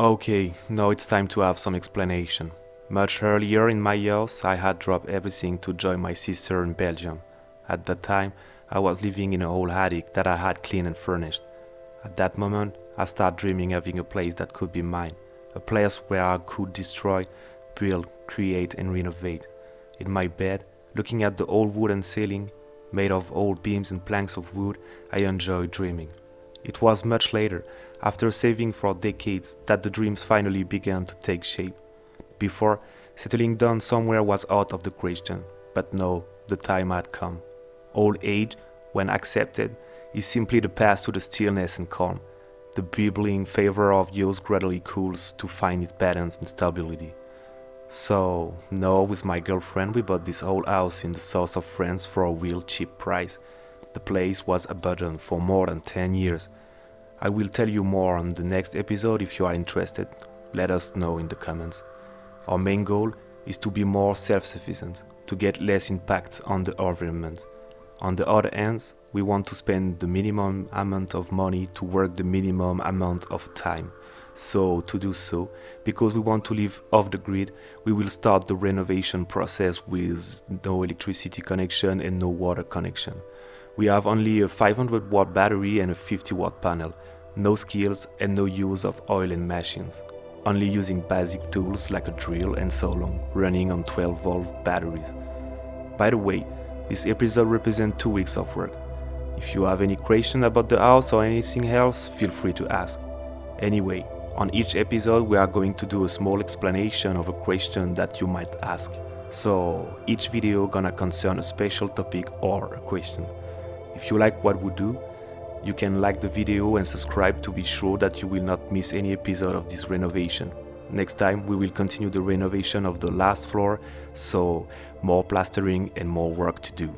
Okay, now it's time to have some explanation. Much earlier in my years, I had dropped everything to join my sister in Belgium. At that time, I was living in an old attic that I had cleaned and furnished. At that moment, I started dreaming of having a place that could be mine, a place where I could destroy, build, create, and renovate. In my bed, looking at the old wooden ceiling, made of old beams and planks of wood, I enjoyed dreaming. It was much later, after saving for decades, that the dreams finally began to take shape. Before, settling down somewhere was out of the question, but now the time had come. Old age, when accepted, is simply the path to the stillness and calm. The bubbling favor of youth gradually cools to find its balance and stability. So, now with my girlfriend we bought this old house in the south of France for a real cheap price. The place was abandoned for more than 10 years. I will tell you more on the next episode if you are interested. Let us know in the comments. Our main goal is to be more self-sufficient, to get less impact on the environment. On the other hand, we want to spend the minimum amount of money to work the minimum amount of time. So, to do so, because we want to live off the grid, we will start the renovation process with no electricity connection and no water connection. We have only a 500 watt battery and a 50 watt panel. No skills and no use of oil and machines. Only using basic tools like a drill and so on, running on 12-volt batteries. By the way, this episode represents 2 weeks of work. If you have any question about the house or anything else, feel free to ask. Anyway, on each episode we are going to do a small explanation of a question that you might ask. So each video gonna concern a special topic or a question. If you like what we do, you can like the video and subscribe to be sure that you will not miss any episode of this renovation. Next time we will continue the renovation of the last floor, so more plastering and more work to do.